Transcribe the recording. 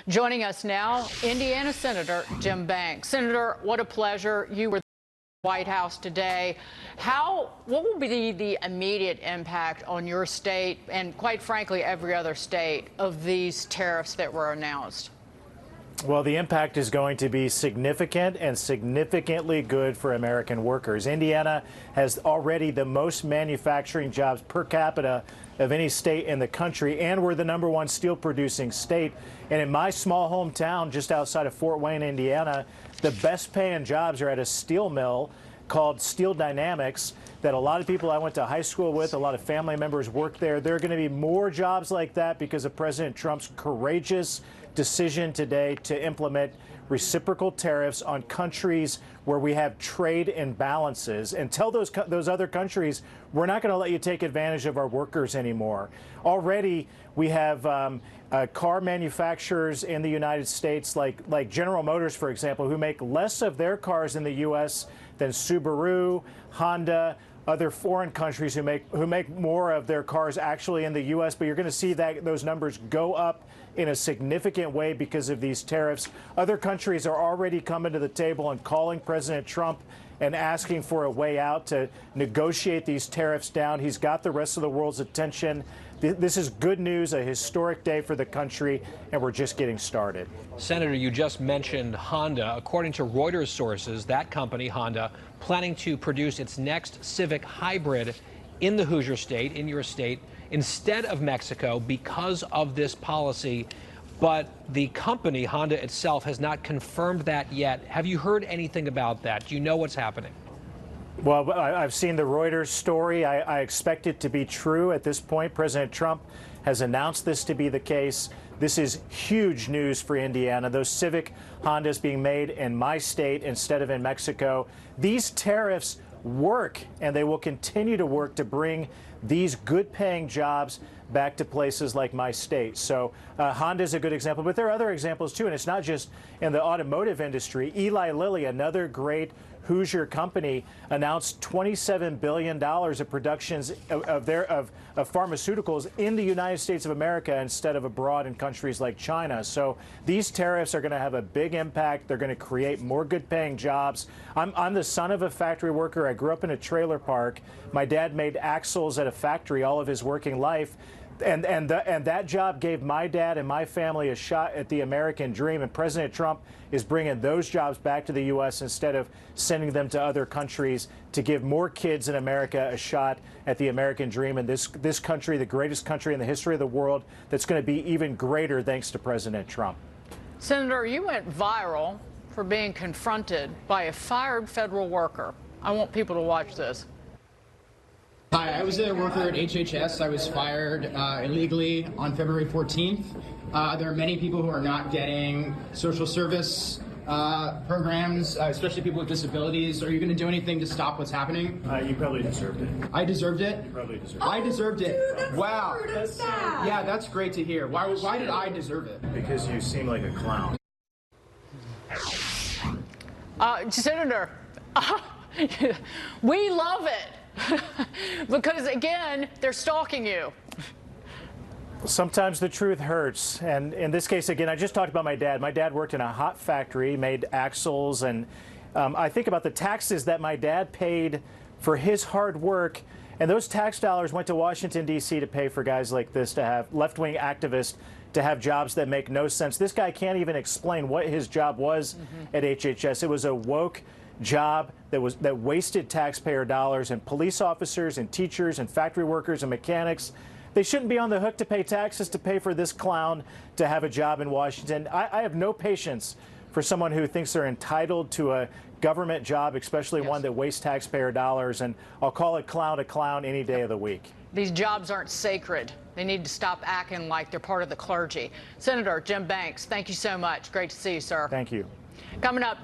Joining us now, Indiana Senator Jim Banks. Senator, what a pleasure. You were at the White House today. What will be the immediate impact on your state and, quite frankly, every other state of these tariffs that were announced? Well, the impact is going to be significant and significantly good for American workers. Indiana has already the most manufacturing jobs per capita of any state in the country, and we're the #1 steel producing state. And in my small hometown, just outside of Fort Wayne, Indiana, the best paying jobs are at a steel mill called Steel Dynamics that a lot of people I went to high school with, a lot of family members work there. There are going to be more jobs like that because of President Trump's courageous decision today to implement reciprocal tariffs on countries where we have trade imbalances and tell those other countries, we're not going to let you take advantage of our workers anymore. Already, we have car manufacturers in the United States, like General Motors, for example, who make less of their cars in the U.S. than Subaru, Honda, other foreign countries who make more of their cars actually in the U.S. But you're going to see that those numbers go up in a significant way because of these tariffs. Other countries are already coming to the table and calling President Trump and asking for a way out to negotiate these tariffs down. He's got the rest of the world's attention. This is good news, a historic day for the country, and we're just getting started. Senator, you just mentioned Honda. According to Reuters sources, that company, Honda, planning to produce its next Civic hybrid in the Hoosier State, in your state, instead of Mexico because of this policy. But the company, Honda itself, has not confirmed that yet. Have you heard anything about that? Do you know what's happening? Well, I've seen the Reuters story. I expect it to be true at this point. President Trump has announced this to be the case. This is huge news for Indiana. Those Civic Hondas being made in my state instead of in Mexico. These tariffs work, and they will continue to work to bring these good-paying jobs back to places like my state. So Honda is a good example, but there are other examples too, and it's not just in the automotive industry. Eli Lilly, another great Hoosier company, announced $27 billion of productions of pharmaceuticals in the United States of America instead of abroad in countries like China. So these tariffs are going to have a big impact. They're going to create more good-paying jobs. I'm the son of a factory worker. I grew up in a trailer park. My dad made axles at a factory all of his working life. And that job gave my dad and my family a shot at the American dream. And President Trump is bringing those jobs back to the U.S. instead of sending them to other countries to give more kids in America a shot at the American dream. And this country, the greatest country in the history of the world, that's going to be even greater thanks to President Trump. Senator, you went viral for being confronted by a fired federal worker. I want people to watch this. Hi, I was a worker at HHS. I was fired illegally on February 14th. There are many people who are not getting social service programs, especially people with disabilities. Are you going to do anything to stop what's happening? You probably deserved it. I deserved it? You probably deserved it. I deserved it. Dude, wow. That's sad. Yeah, that's great to hear. Why did I deserve it? Because you seem like a clown. Senator, we love it. Because, again, they're stalking you. Sometimes the truth hurts. And in this case, again, I just talked about my dad. My dad worked in a hot factory, made axles. And I think about the taxes that my dad paid for his hard work. And those tax dollars went to Washington, D.C. to pay for guys like this, to have left-wing activists, to have jobs that make no sense. This guy can't even explain what his job was at HHS. It was a woke job that wasted taxpayer dollars, and police officers and teachers and factory workers and mechanics, they shouldn't be on the hook to pay taxes to pay for this clown to have a job in Washington. I have no patience for someone who thinks they're entitled to a government job, especially one that wastes taxpayer dollars, and I'll call a clown any day of the week. These jobs aren't sacred. They need to stop acting like they're part of the clergy. Senator Jim Banks, thank you so much. Great to see you, sir. Thank you. Coming up.